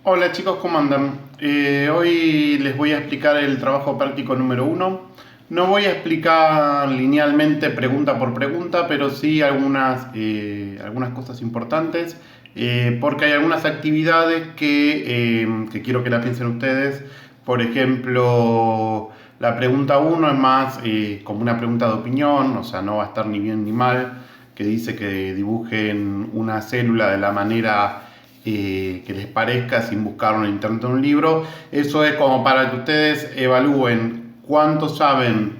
Hola chicos, ¿cómo andan? Hoy les voy a explicar el trabajo práctico número uno. No voy a explicar linealmente pregunta por pregunta, pero sí algunas cosas importantes, porque hay algunas actividades que quiero que la piensen ustedes. Por ejemplo, la pregunta uno es más como una pregunta de opinión, o sea, no va a estar ni bien ni mal, que dice que dibujen una célula de la manera que les parezca sin buscarlo en internet en un libro. Eso es como para que ustedes evalúen cuánto saben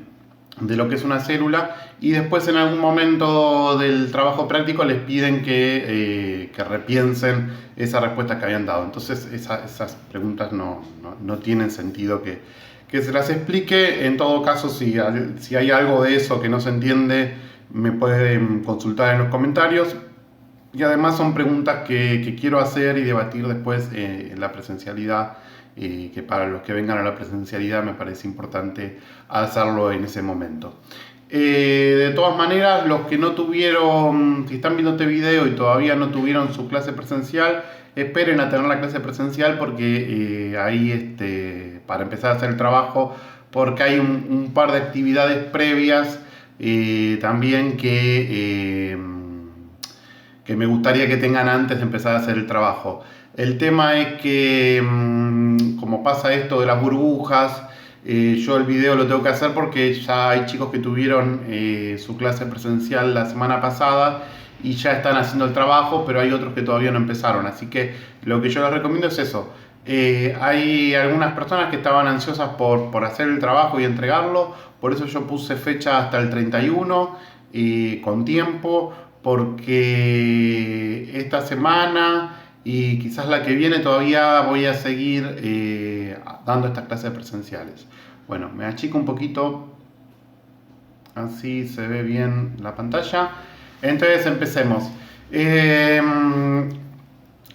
de lo que es una célula y después en algún momento del trabajo práctico les piden que repiensen esa respuesta que habían dado. Entonces esas preguntas no tienen sentido que se las explique. En todo caso, si hay algo de eso que no se entiende, me pueden consultar en los comentarios. Y además son preguntas que quiero hacer y debatir después en la presencialidad, que para los que vengan a la presencialidad me parece importante hacerlo en ese momento. De todas maneras, los que no tuvieron, si están viendo este video y todavía no tuvieron su clase presencial, esperen a tener la clase presencial porque para empezar a hacer el trabajo, porque hay un par de actividades previas también que me gustaría que tengan antes de empezar a hacer el trabajo. El tema es que, como pasa esto de las burbujas, yo el video lo tengo que hacer porque ya hay chicos que tuvieron su clase presencial la semana pasada y ya están haciendo el trabajo, pero hay otros que todavía no empezaron. Así que lo que yo les recomiendo es eso. Hay algunas personas que estaban ansiosas por hacer el trabajo y entregarlo, por eso yo puse fecha hasta el 31 con tiempo, porque esta semana y quizás la que viene todavía voy a seguir dando estas clases presenciales. Bueno, me achico un poquito, así se ve bien la pantalla. Entonces empecemos.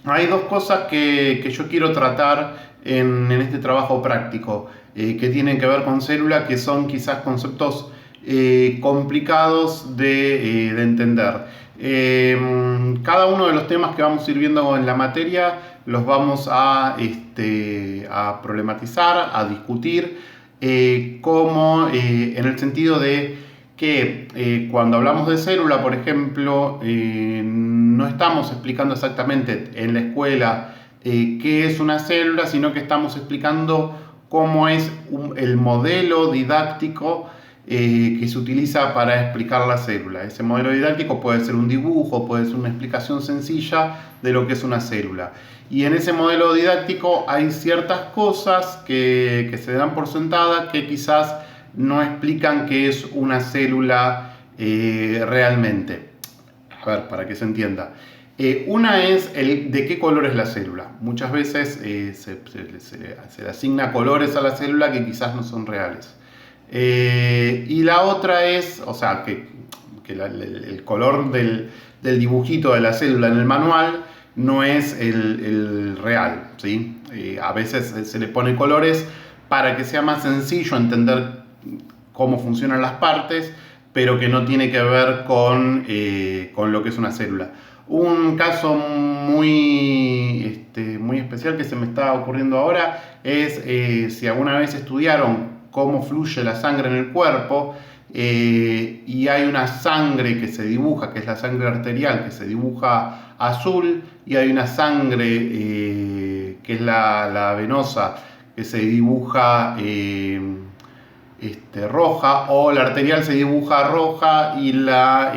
Hay dos cosas que yo quiero tratar este trabajo práctico, que tienen que ver con célula, que son quizás conceptos complicados de entender. Cada uno de los temas que vamos a ir viendo en la materia los vamos a problematizar, a discutir, en el sentido de que cuando hablamos de célula, por ejemplo, no estamos explicando exactamente en la escuela qué es una célula, sino que estamos explicando cómo es el modelo didáctico que se utiliza para explicar la célula. Ese modelo didáctico puede ser un dibujo, puede ser una explicación sencilla de lo que es una célula. Y en ese modelo didáctico hay ciertas cosas que se dan por sentadas que quizás no explican qué es una célula realmente. A ver, para que se entienda. Una es de qué color es la célula. Muchas veces se le asigna colores a la célula que quizás no son reales. Y la otra es, o sea, que el color del dibujito de la célula en el manual no es el real, ¿sí? A veces se le pone colores para que sea más sencillo entender cómo funcionan las partes, pero que no tiene que ver con lo que es una célula. Un caso muy especial que se me está ocurriendo ahora es si alguna vez estudiaron cómo fluye la sangre en el cuerpo, y hay una sangre que se dibuja, que es la sangre arterial, que se dibuja azul, y hay una sangre que es la venosa, que se dibuja roja, o la arterial se dibuja roja y la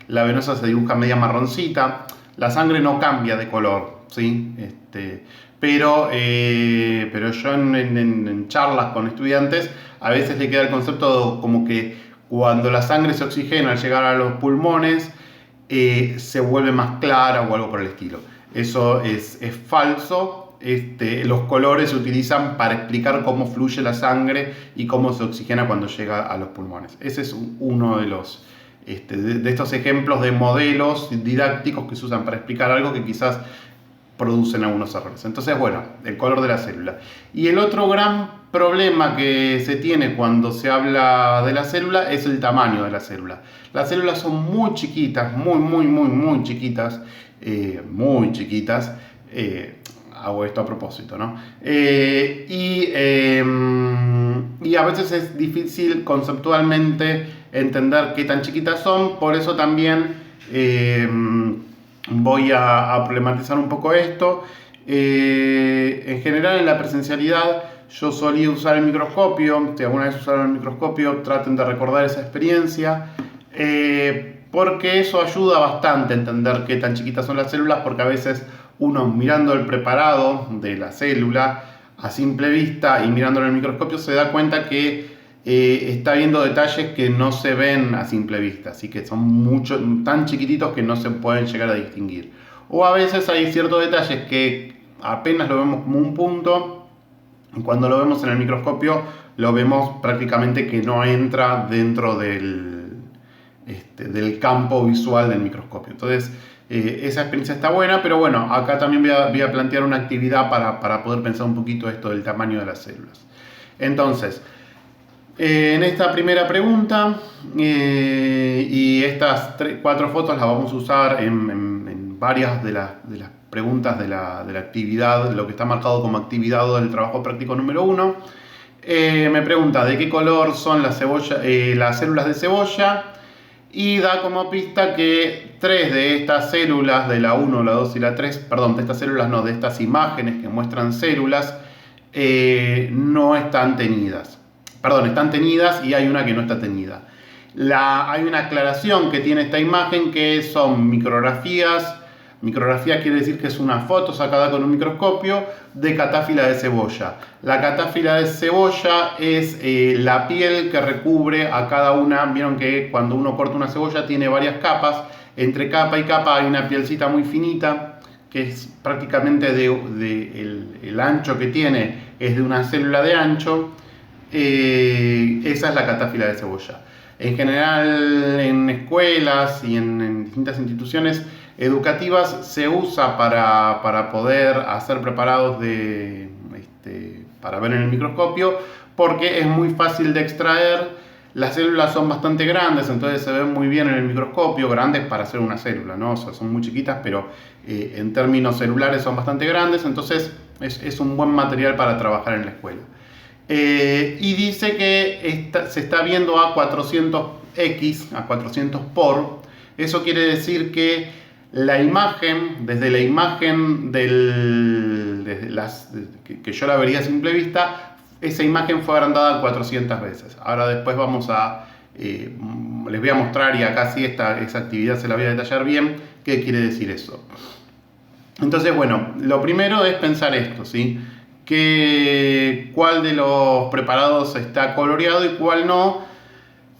venosa se dibuja media marroncita. La sangre no cambia de color, ¿sí? Pero yo en charlas con estudiantes a veces le queda el concepto como que cuando la sangre se oxigena al llegar a los pulmones se vuelve más clara o algo por el estilo. Eso es falso. Los colores se utilizan para explicar cómo fluye la sangre y cómo se oxigena cuando llega a los pulmones. Ese es uno de estos ejemplos de modelos didácticos que se usan para explicar algo que quizás producen algunos errores. Entonces, bueno, el color de la célula. Y el otro gran problema que se tiene cuando se habla de la célula es el tamaño de la célula. Las células son muy chiquitas, muy chiquitas, muy chiquitas. hago esto a propósito, ¿no? Y a veces es difícil conceptualmente entender qué tan chiquitas son, por eso también voy a problematizar un poco esto. En general en la presencialidad yo solía usar el microscopio. Si alguna vez usaron el microscopio, traten de recordar esa experiencia, porque eso ayuda bastante a entender qué tan chiquitas son las células, porque a veces uno mirando el preparado de la célula a simple vista y mirándolo en el microscopio se da cuenta que está viendo detalles que no se ven a simple vista, así que son tan chiquititos que no se pueden llegar a distinguir. O a veces hay ciertos detalles que apenas lo vemos como un punto, y cuando lo vemos en el microscopio lo vemos prácticamente que no entra dentro del campo visual del microscopio. Entonces esa experiencia está buena, pero bueno, acá también voy a plantear una actividad para poder pensar un poquito esto del tamaño de las células. Entonces, en esta primera pregunta, y estas 4 fotos las vamos a usar en varias de las preguntas de la actividad, lo que está marcado como actividad del trabajo práctico número 1. Me pregunta de qué color son las células de cebolla, y da como pista que 3 de estas células, de la 1, la 2 y la 3, perdón, de estas células no, de estas imágenes que muestran células, no están teñidas. Perdón, están teñidas y hay una que no está teñida. Hay una aclaración que tiene esta imagen, que son micrografías. Micrografía quiere decir que es una foto sacada con un microscopio de catáfila de cebolla. La catáfila de cebolla es la piel que recubre a cada una. Vieron que cuando uno corta una cebolla tiene varias capas. Entre capa y capa hay una pielcita muy finita, que es prácticamente el ancho que tiene es de una célula de ancho. Esa es la catáfila de cebolla. En general en escuelas y en distintas instituciones educativas se usa para poder hacer preparados para ver en el microscopio, porque es muy fácil de extraer. Las células son bastante grandes, entonces se ven muy bien en el microscopio, grandes para hacer una célula, ¿no? O sea, son muy chiquitas, pero en términos celulares son bastante grandes, entonces es un buen material para trabajar en la escuela. Y dice que se está viendo a 400x, a 400 por. Eso quiere decir que la imagen, desde la imagen que yo la vería a simple vista, esa imagen fue agrandada 400 veces. Ahora después les voy a mostrar, y acá sí esa actividad se la voy a detallar bien, qué quiere decir eso. Entonces, bueno, lo primero es pensar esto, ¿sí? Cuál de los preparados está coloreado y cuál no,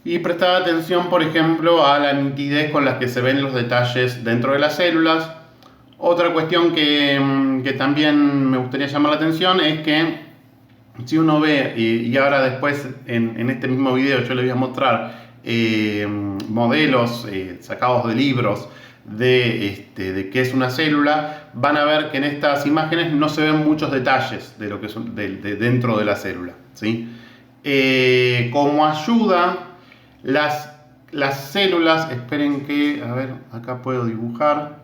y prestar atención, por ejemplo, a la nitidez con la que se ven los detalles dentro de las células. Otra cuestión que también me gustaría llamar la atención es que si uno ve, y ahora después en este mismo video yo les voy a mostrar modelos sacados de libros de qué es una célula, van a ver que en estas imágenes no se ven muchos detalles de lo que son dentro de la célula, ¿sí? Como ayuda, las células, esperen que, a ver, acá puedo dibujar.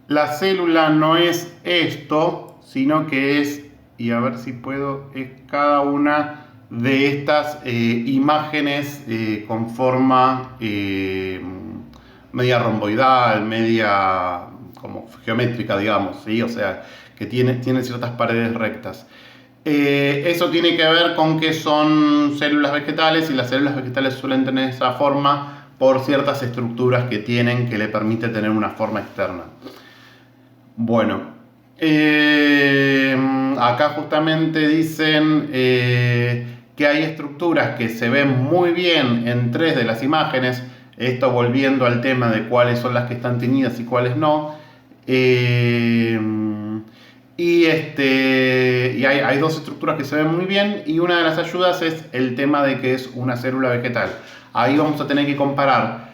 La célula no es esto, sino que es, y a ver si puedo, es cada una de estas imágenes con forma media romboidal, media como geométrica, digamos, ¿sí? O sea, que tiene ciertas paredes rectas. Eso tiene que ver con que son células vegetales, y las células vegetales suelen tener esa forma por ciertas estructuras que tienen, que le permite tener una forma externa. Bueno, acá justamente dicen que hay estructuras que se ven muy bien en 3 de las imágenes. Esto volviendo al tema de cuáles son las que están teñidas y cuáles no. Y hay 2 estructuras que se ven muy bien, y una de las ayudas es el tema de que es una célula vegetal. Ahí vamos a tener que comparar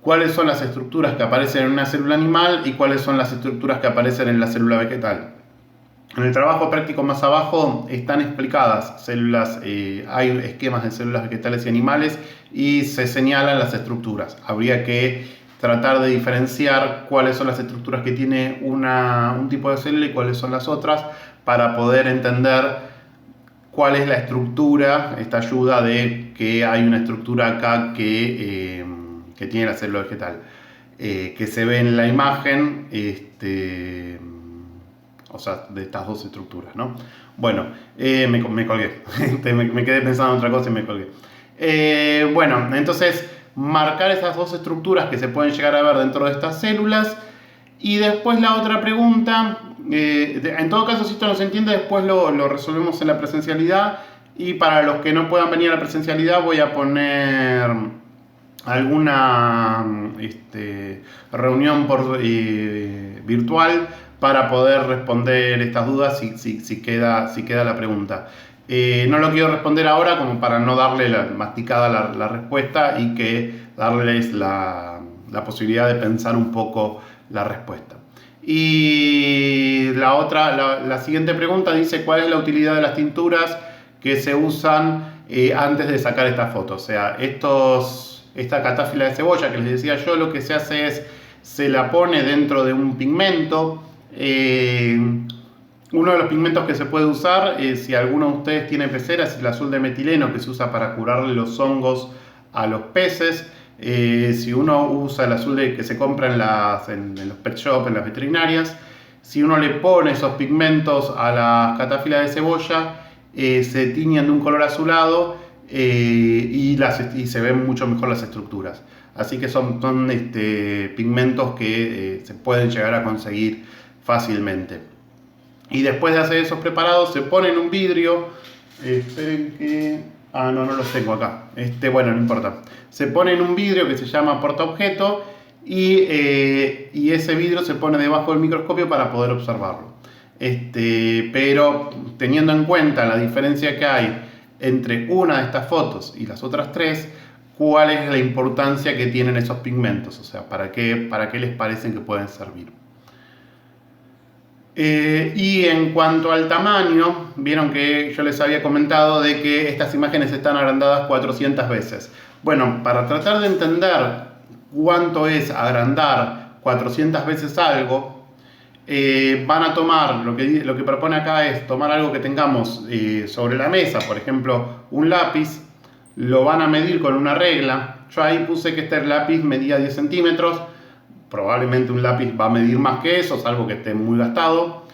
cuáles son las estructuras que aparecen en una célula animal y cuáles son las estructuras que aparecen en la célula vegetal. En el trabajo práctico más abajo están explicadas células, hay esquemas de células vegetales y animales, y se señalan las estructuras. Habría que tratar de diferenciar cuáles son las estructuras que tiene un tipo de célula y cuáles son las otras, para poder entender cuál es la estructura. Esta ayuda de que hay una estructura acá que tiene la célula vegetal, que se ve en la imagen, o sea, de estas dos estructuras, ¿no? Bueno, me colgué, me quedé pensando en otra cosa y me colgué. Bueno, entonces marcar esas dos estructuras que se pueden llegar a ver dentro de estas células. Y después la otra pregunta, en todo caso si esto no se entiende después lo resolvemos en la presencialidad, y para los que no puedan venir a la presencialidad voy a poner alguna reunión virtual para poder responder estas dudas si queda la pregunta. No lo quiero responder ahora como para no darle masticada la respuesta y que darles la posibilidad de pensar un poco la respuesta. Y la siguiente pregunta dice: ¿cuál es la utilidad de las tinturas que se usan antes de sacar esta foto? O sea, esta catáfila de cebolla que les decía yo, lo que se hace es, se la pone dentro de un pigmento. Uno de los pigmentos que se puede usar, si alguno de ustedes tiene peceras, es el azul de metileno, que se usa para curarle los hongos a los peces. Si uno usa el azul que se compra en los pet shops, en las veterinarias, si uno le pone esos pigmentos a las catáfilas de cebolla, se tiñen de un color azulado y se ven mucho mejor las estructuras. Así que son pigmentos que se pueden llegar a conseguir fácilmente. Y después de hacer esos preparados, se pone en un vidrio. Esperen que... no los tengo acá. Bueno, no importa. Se pone en un vidrio que se llama portaobjeto y ese vidrio se pone debajo del microscopio para poder observarlo. Pero teniendo en cuenta la diferencia que hay entre una de estas fotos y las otras tres, ¿cuál es la importancia que tienen esos pigmentos? O sea, ¿para qué les parecen que pueden servir? Y en cuanto al tamaño, vieron que yo les había comentado de que estas imágenes están agrandadas 400 veces. Bueno, para tratar de entender cuánto es agrandar 400 veces algo, van a tomar, lo que propone acá es tomar algo que tengamos sobre la mesa, por ejemplo, un lápiz, lo van a medir con una regla. Yo ahí puse que este lápiz medía 10 centímetros. Probablemente un lápiz va a medir más que eso, salvo que esté muy gastado.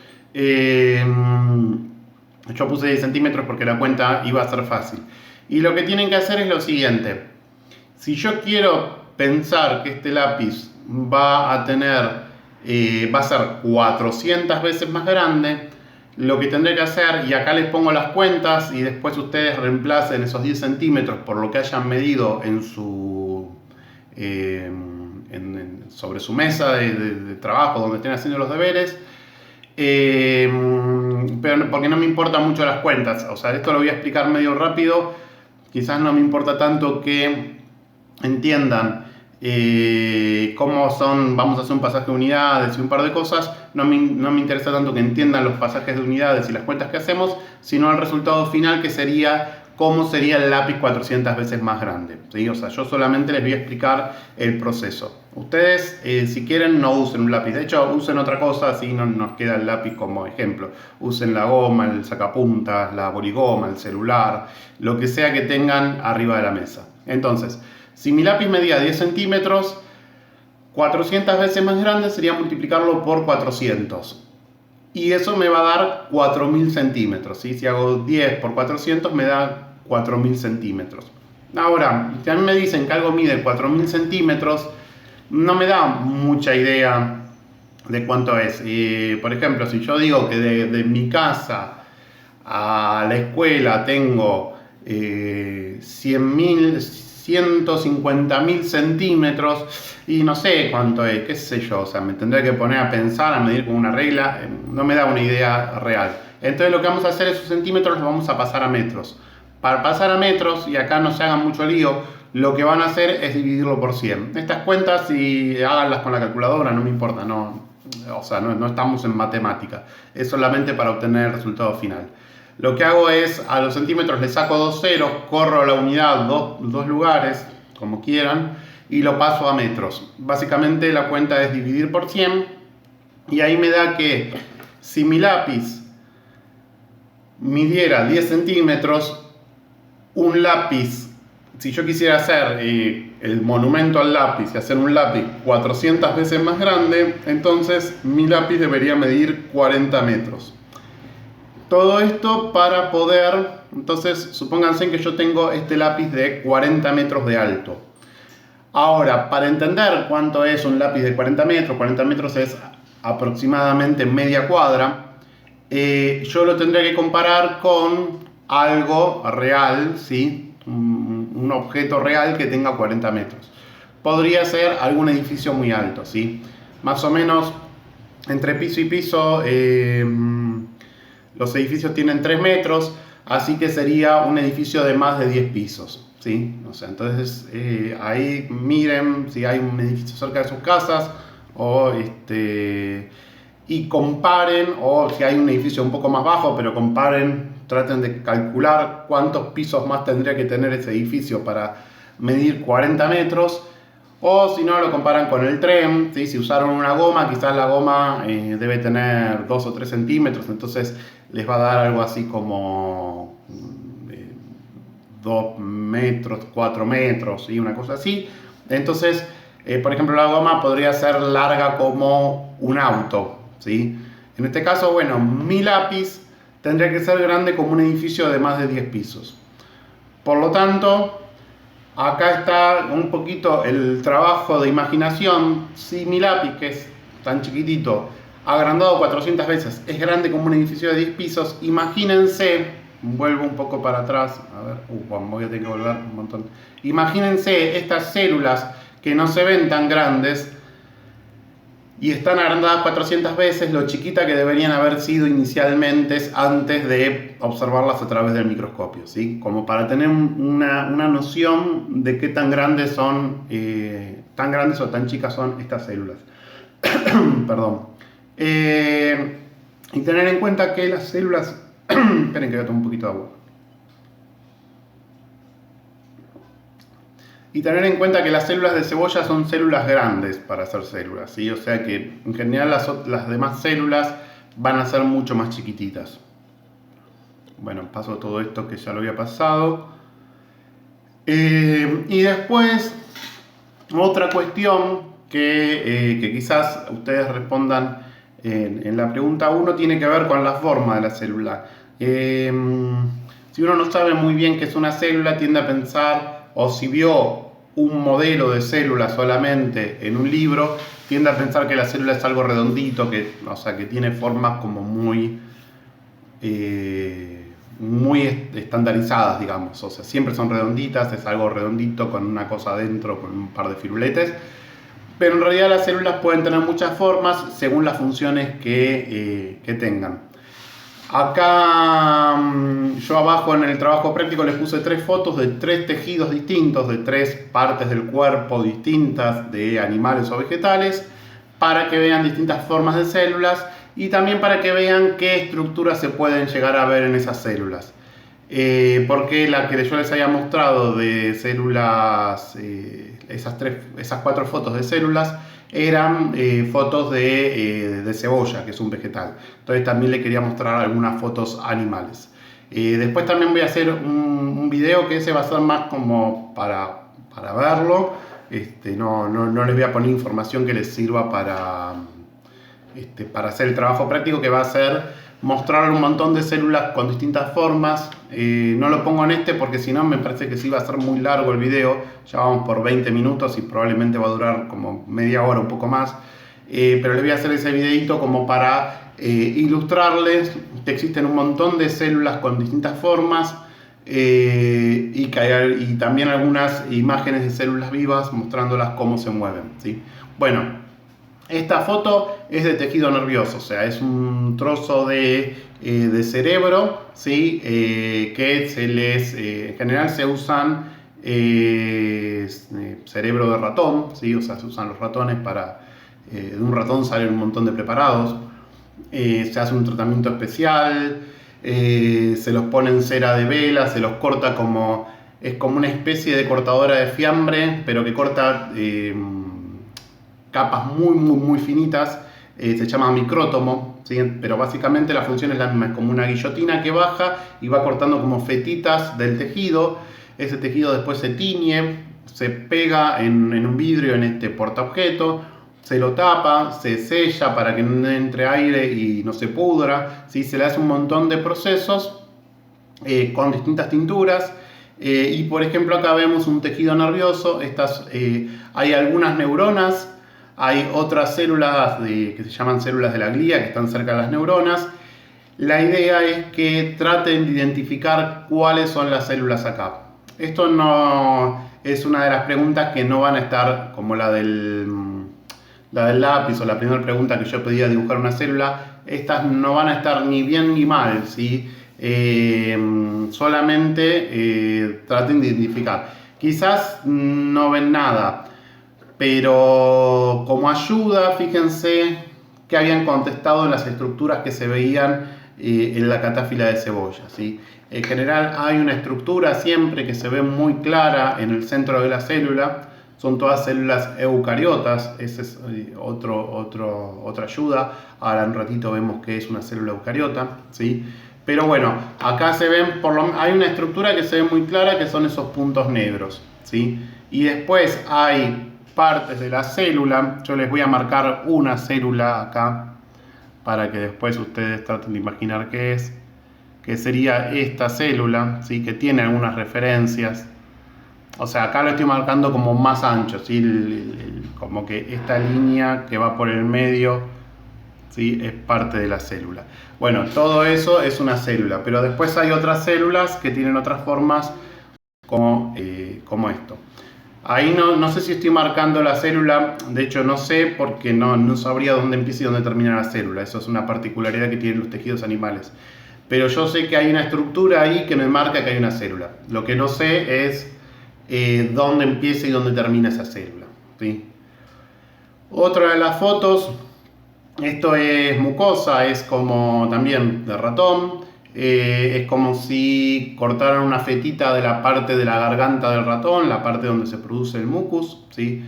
Yo puse 10 centímetros porque la cuenta iba a ser fácil. Y lo que tienen que hacer es lo siguiente. Si yo quiero pensar que este lápiz va a ser 400 veces más grande, lo que tendré que hacer, y acá les pongo las cuentas y después ustedes reemplacen esos 10 centímetros por lo que hayan medido en sobre su mesa de trabajo donde estén haciendo los deberes, pero porque no me importan mucho las cuentas. O sea, esto lo voy a explicar medio rápido, quizás no me importa tanto que entiendan cómo son, vamos a hacer un pasaje de unidades y un par de cosas. No me interesa tanto que entiendan los pasajes de unidades y las cuentas que hacemos, sino el resultado final, que sería cómo sería el lápiz 400 veces más grande, ¿sí? O sea, yo solamente les voy a explicar el proceso. Ustedes, si quieren, no usen un lápiz. De hecho, usen otra cosa, así no nos queda el lápiz como ejemplo. Usen la goma, el sacapuntas, la boligoma, el celular, lo que sea que tengan arriba de la mesa. Entonces, si mi lápiz medía 10 centímetros, 400 veces más grande sería multiplicarlo por 400. Y eso me va a dar 4000 centímetros, ¿sí? Si hago 10 por 400 me da 4000 centímetros. Ahora, si a mí me dicen que algo mide 4000 centímetros, no me da mucha idea de cuánto es. Por ejemplo, si yo digo que de mi casa a la escuela tengo 150.000 centímetros, y no sé cuánto es, qué sé yo, o sea, me tendré que poner a pensar, a medir con una regla, no me da una idea real. Entonces lo que vamos a hacer, esos centímetros los vamos a pasar a metros. Para pasar a metros, y acá no se hagan mucho lío, lo que van a hacer es dividirlo por 100. Estas cuentas, si háganlas con la calculadora, no me importa, no estamos en matemática, es solamente para obtener el resultado final. Lo que hago es, a los centímetros le saco 2 ceros, corro la unidad dos lugares, como quieran, y lo paso a metros. Básicamente la cuenta es dividir por 100 y ahí me da que si mi lápiz midiera 10 centímetros, un lápiz, si yo quisiera hacer el monumento al lápiz y hacer un lápiz 400 veces más grande, entonces mi lápiz debería medir 40 metros. Todo esto para poder, entonces supónganse que yo tengo este lápiz de 40 metros de alto. Ahora, para entender cuánto es un lápiz de 40 metros es aproximadamente media cuadra, yo lo tendría que comparar con algo real, ¿sí? Un objeto real que tenga 40 metros. Podría ser algún edificio muy alto, ¿sí? Más o menos entre piso y piso, los edificios tienen 3 metros, así que sería un edificio de más de 10 pisos, ¿sí? O sea, entonces ahí miren si hay un edificio cerca de sus casas y comparen, o si hay un edificio un poco más bajo, pero comparen, traten de calcular cuántos pisos más tendría que tener ese edificio para medir 40 metros. O si no, lo comparan con el tren, ¿sí? Si usaron una goma, quizás la goma debe tener 2 o 3 centímetros, entonces les va a dar algo así como 2 metros, 4 metros, ¿sí? Una cosa así. Entonces, por ejemplo, la goma podría ser larga como un auto, ¿sí? En este caso, bueno, mi lápiz tendría que ser grande como un edificio de más de 10 pisos. Por lo tanto, acá está un poquito el trabajo de imaginación. Si mi lápiz, que es tan chiquitito, agrandado 400 veces, es grande como un edificio de 10 pisos, imagínense, vuelvo un poco para atrás, a ver, voy a tener que volver un montón. Imagínense estas células que no se ven tan grandes y están agrandadas 400 veces, lo chiquita que deberían haber sido inicialmente antes de observarlas a través del microscopio, ¿sí? Como para tener una noción de qué tan grandes son, tan grandes o tan chicas son estas células. Perdón. Y tener en cuenta que las células... Esperen que voy a tomar un poquito de agua. Y tener en cuenta que las células de cebolla son células grandes para hacer células, ¿sí? O sea que en general las demás células van a ser mucho más chiquititas. Bueno, paso todo esto que ya lo había pasado. Y después, otra cuestión que quizás ustedes respondan en la pregunta 1 tiene que ver con la forma de la célula. Si uno no sabe muy bien qué es una célula, tiende a pensar, o si vio un modelo de célula solamente en un libro, tiende a pensar que la célula es algo redondito, o sea, que tiene formas como muy estandarizadas, digamos. O sea, siempre son redonditas, es algo redondito con una cosa adentro, con un par de firuletes. Pero en realidad las células pueden tener muchas formas según las funciones que tengan. Acá yo abajo en el trabajo práctico les puse 3 fotos de 3 tejidos distintos, de 3 partes del cuerpo distintas de animales o vegetales, para que vean distintas formas de células y también para que vean qué estructuras se pueden llegar a ver en esas células. Porque la que yo les había mostrado de células, esas 4 fotos de células, eran fotos de cebolla, que es un vegetal. Entonces también le quería mostrar algunas fotos animales. Después también voy a hacer un video que ese va a ser más como para verlo. No les voy a poner información que les sirva para hacer el trabajo práctico, que va a ser mostrar un montón de células con distintas formas. No lo pongo en porque si no me parece que sí va a ser muy largo el video. Ya vamos por 20 minutos y probablemente va a durar como media hora, un poco más. Pero les voy a hacer ese videito como para ilustrarles que existen un montón de células con distintas formas y también algunas imágenes de células vivas mostrándolas cómo se mueven, ¿sí? Bueno, esta foto es de tejido nervioso, o sea, es un trozo de cerebro, ¿sí? Que en general se usan cerebro de ratón, ¿sí? O sea, se usan los ratones de un ratón salen un montón de preparados, se hace un tratamiento especial, se los pone en cera de vela, se los corta como es como una especie de cortadora de fiambre, pero que corta capas muy finitas. Se llama micrótomo, ¿sí? Pero básicamente la función es la misma, es como una guillotina que baja y va cortando como fetitas del tejido. Ese tejido después se tiñe, se pega en un vidrio, en este portaobjeto, se lo tapa, se sella para que no entre aire y no se pudra, ¿sí? Se le hace un montón de procesos con distintas tinturas. Y por ejemplo acá vemos un tejido nervioso. Hay algunas neuronas, hay otras células que se llaman células de la glía que están cerca de las neuronas. La idea es que traten de identificar cuáles son las células acá. Esto no es una de las preguntas que no van a estar como la del lápiz o la primera pregunta que yo pedía dibujar una célula. Estas no van a estar ni bien ni mal, ¿sí? Solamente traten de identificar. Quizás no ven nada, pero como ayuda, fíjense que habían contestado en las estructuras que se veían en la catáfila de cebolla, ¿sí? En general hay una estructura siempre que se ve muy clara en el centro de la célula. Son todas células eucariotas. Esa es otra ayuda. Ahora en un ratito vemos que es una célula eucariota, ¿sí? Pero bueno, acá se ven, hay una estructura que se ve muy clara, que son esos puntos negros, ¿sí? Y después hay partes de la célula. Yo les voy a marcar una célula acá para que después ustedes traten de imaginar qué es, que sería esta célula, ¿sí? Que tiene algunas referencias. O sea, acá lo estoy marcando como más ancho, ¿sí? Como que esta línea que va por el medio, ¿sí? Es parte de la célula. Bueno, todo eso es una célula, pero después hay otras células que tienen otras formas como esto. Ahí no sé si estoy marcando la célula, de hecho no sé porque no sabría dónde empieza y dónde termina la célula. Eso es una particularidad que tienen los tejidos animales. Pero yo sé que hay una estructura ahí que me marca que hay una célula. Lo que no sé es dónde empieza y dónde termina esa célula, ¿sí? Otra de las fotos, esto es mucosa, es como también de ratón. Es como si cortaran una fetita de la parte de la garganta del ratón, la parte donde se produce el mucus, ¿sí?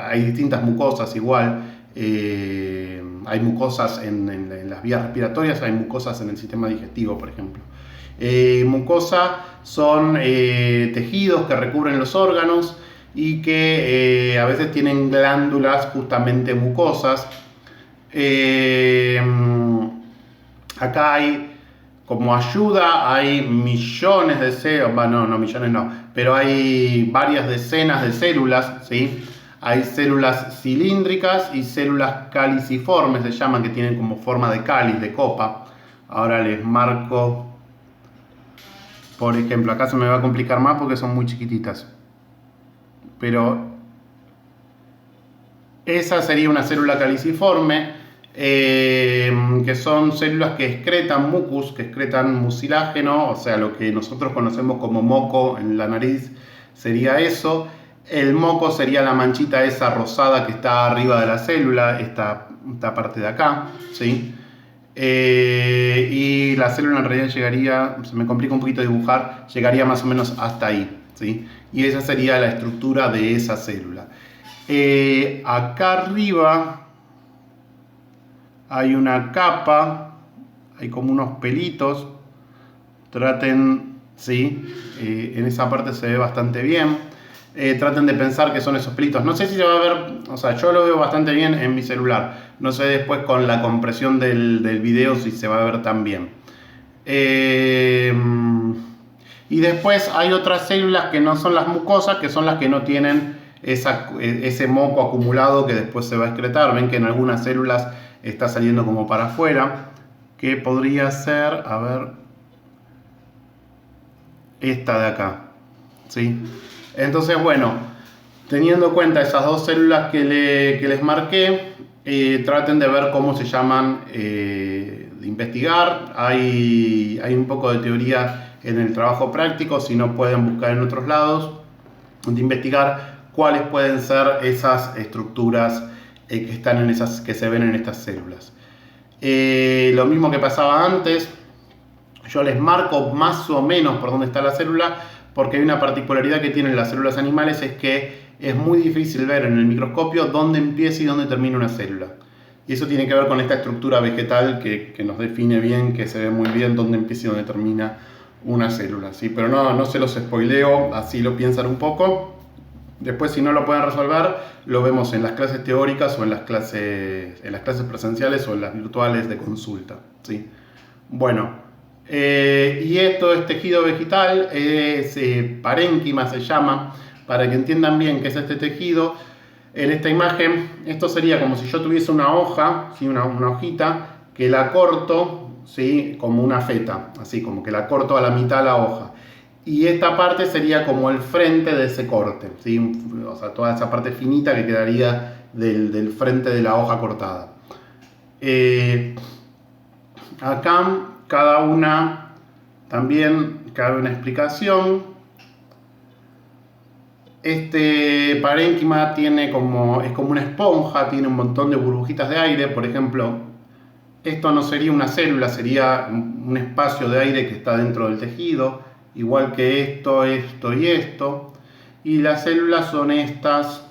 Hay distintas mucosas igual. Hay mucosas en las vías respiratorias, hay mucosas en el sistema digestivo, por ejemplo. Mucosa son tejidos que recubren los órganos y que a veces tienen glándulas justamente mucosas. Acá hay, como ayuda, hay millones de células, no millones no, pero hay varias decenas de células, ¿sí? Hay células cilíndricas y células caliciformes, se llaman, que tienen como forma de cáliz, de copa. Ahora les marco, por ejemplo, acá se me va a complicar más porque son muy chiquititas. Pero esa sería una célula caliciforme, que son células que excretan mucus, que excretan mucilágeno, o sea, lo que nosotros conocemos como moco en la nariz sería eso. El moco sería la manchita esa rosada que está arriba de la célula, esta parte de acá, ¿sí? Y la célula en realidad llegaría, se me complica un poquito dibujar, llegaría más o menos hasta ahí, ¿sí? Y esa sería la estructura de esa célula. Acá arriba hay una capa, hay como unos pelitos. Traten, ¿sí? En esa parte se ve bastante bien. Traten de pensar que son esos pelitos. No sé si se va a ver, o sea, yo lo veo bastante bien en mi celular. No sé después con la compresión del video si se va a ver tan bien. Y después hay otras células que no son las mucosas, que son las que no tienen ese moco acumulado que después se va a excretar. Ven que en algunas células está saliendo como para afuera, que podría ser, a ver, esta de acá, ¿sí? Entonces, bueno, teniendo en cuenta esas dos células que les marqué, traten de ver cómo se llaman, de investigar. Hay un poco de teoría en el trabajo práctico, si no pueden buscar en otros lados, de investigar cuáles pueden ser esas estructuras que están en esas, que se ven en estas células. Lo mismo que pasaba antes, yo les marco más o menos por dónde está la célula, porque hay una particularidad que tienen las células animales, es que es muy difícil ver en el microscopio dónde empieza y dónde termina una célula. Y eso tiene que ver con esta estructura vegetal que nos define bien, que se ve muy bien dónde empieza y dónde termina una célula, ¿sí? Pero no se los spoileo, así lo piensan un poco. Después, si no lo pueden resolver, lo vemos en las clases teóricas o en las clases presenciales o en las virtuales de consulta, ¿sí? Bueno, y esto es tejido vegetal, es parénquima se llama, para que entiendan bien qué es este tejido. En esta imagen, esto sería como si yo tuviese una hoja, ¿sí? una hojita, que la corto, ¿sí? Como una feta, así como que la corto a la mitad la hoja. Y esta parte sería como el frente de ese corte, ¿sí? O sea, toda esa parte finita que quedaría del frente de la hoja cortada. Acá cada una también cabe una explicación. Este parénquima es como una esponja, tiene un montón de burbujitas de aire. Por ejemplo, esto no sería una célula, sería un espacio de aire que está dentro del tejido, igual que esto, esto y esto. Y las células son estas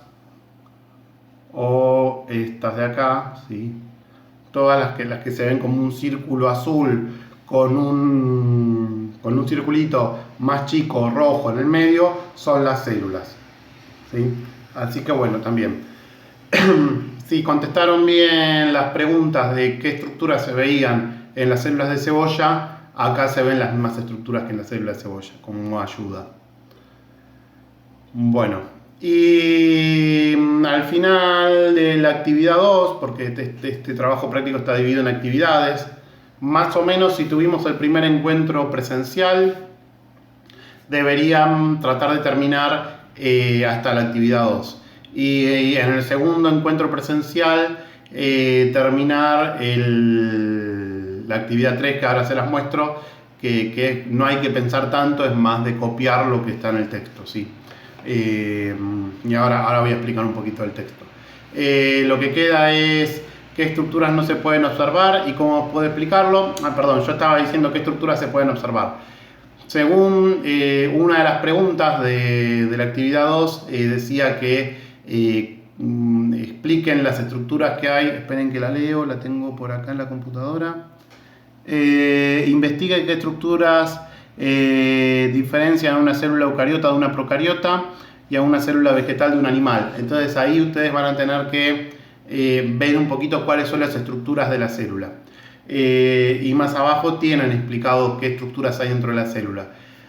o estas de acá, ¿sí? Todas las que se ven como un círculo azul con un circulito más chico rojo en el medio son las células, ¿sí? Así que bueno, también si contestaron bien las preguntas de qué estructuras se veían en las células de cebolla, acá se ven las mismas estructuras que en las células de cebolla, como ayuda. Bueno, y al final de la actividad 2, porque este trabajo práctico está dividido en actividades, más o menos si tuvimos el primer encuentro presencial, deberían tratar de terminar hasta la actividad 2. Y en el segundo encuentro presencial, terminar la actividad 3, que ahora se las muestro, que no hay que pensar tanto, es más de copiar lo que está en el texto, ¿sí? Y ahora voy a explicar un poquito el texto. Lo que queda es qué estructuras no se pueden observar y cómo puedo explicarlo. Perdón, yo estaba diciendo qué estructuras se pueden observar. Según una de las preguntas de la actividad 2, decía que expliquen las estructuras que hay. Esperen que la leo, la tengo por acá en la computadora. Investiguen qué estructuras diferencian a una célula eucariota de una procariota y a una célula vegetal de un animal. Entonces ahí ustedes van a tener que ver un poquito cuáles son las estructuras de la célula. Y más abajo tienen explicado qué estructuras hay dentro de la célula.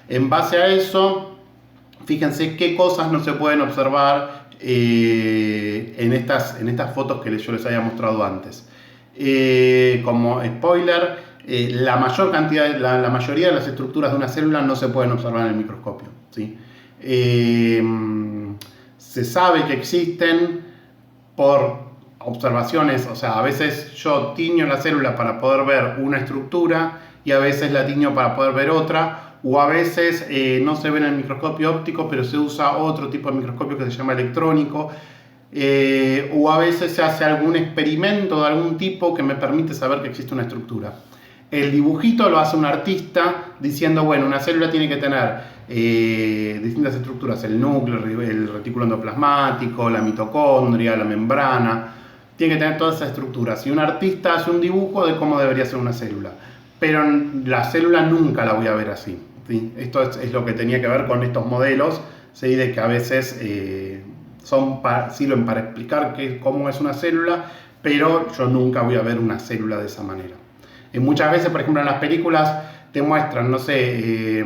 En base a eso, fíjense qué cosas no se pueden observar en estas fotos que yo les había mostrado antes. Como spoiler, la mayoría de las estructuras de una célula no se pueden observar en el microscopio, ¿sí? Se sabe que existen por observaciones, o sea, a veces yo tiño la célula para poder ver una estructura y a veces la tiño para poder ver otra, o a veces no se ve en el microscopio óptico, pero se usa otro tipo de microscopio que se llama electrónico, o a veces se hace algún experimento de algún tipo que me permite saber que existe una estructura. El dibujito lo hace un artista diciendo, bueno, una célula tiene que tener distintas estructuras, el núcleo, el retículo endoplasmático, la mitocondria, la membrana, tiene que tener todas esas estructuras. Y un artista hace un dibujo de cómo debería ser una célula, pero la célula nunca la voy a ver así, ¿sí? Esto es lo que tenía que ver con estos modelos, ¿sí? De que a veces sirven para explicar cómo es una célula, pero yo nunca voy a ver una célula de esa manera. Muchas veces, por ejemplo, en las películas te muestran, no sé,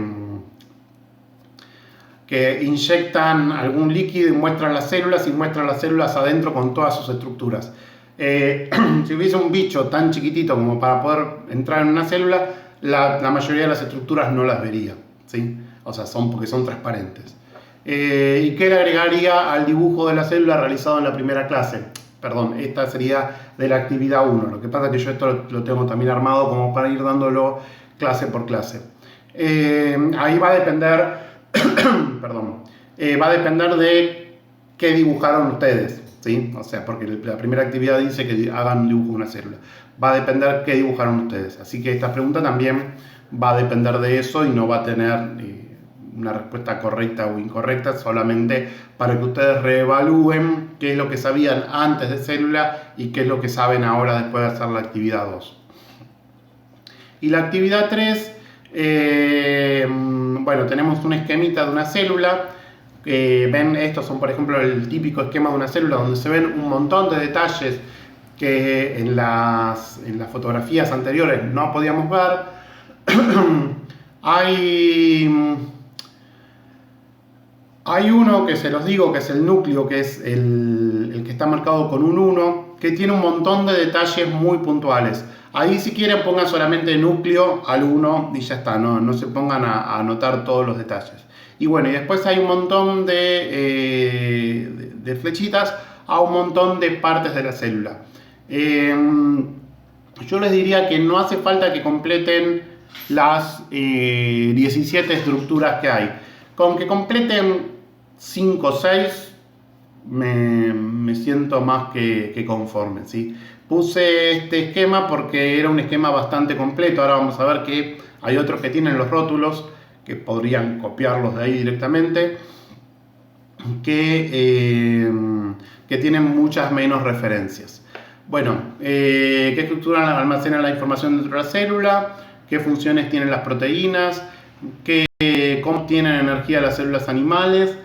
que inyectan algún líquido y muestran las células adentro con todas sus estructuras. Si hubiese un bicho tan chiquitito como para poder entrar en una célula, la mayoría de las estructuras no las vería, ¿sí? O sea, porque son transparentes. ¿Y qué le agregaría al dibujo de la célula realizado en la primera clase? Perdón, esta sería de la actividad 1. Lo que pasa es que yo esto lo tengo también armado como para ir dándolo clase por clase. Ahí va a depender, perdón, va a depender de qué dibujaron ustedes, ¿sí? O sea, porque la primera actividad dice que hagan un dibujo de una célula. Va a depender qué dibujaron ustedes. Así que esta pregunta también va a depender de eso y no va a tener una respuesta correcta o incorrecta, solamente para que ustedes reevalúen qué es lo que sabían antes de célula y qué es lo que saben ahora después de hacer la actividad 2. Y la actividad 3, bueno, tenemos un esquemita de una célula. Ven, estos son por ejemplo el típico esquema de una célula donde se ven un montón de detalles que en las fotografías anteriores no podíamos ver. Hay uno que se los digo, que es el núcleo, que es el que está marcado con un 1, que tiene un montón de detalles muy puntuales. Ahí si quieren pongan solamente núcleo al 1 y ya está, no se pongan a anotar todos los detalles. Y bueno, y después hay un montón de flechitas a un montón de partes de la célula. Yo les diría que no hace falta que completen las 17 estructuras que hay. Con que completen 5 o 6 me siento más que conforme, ¿sí? Puse este esquema porque era un esquema bastante completo. Ahora vamos a ver que hay otros que tienen los rótulos, que podrían copiarlos de ahí directamente, que tienen muchas menos referencias. Bueno, ¿qué estructura almacena la información dentro de la célula? ¿Qué funciones tienen las proteínas? ¿Cómo tienen energía las células animales?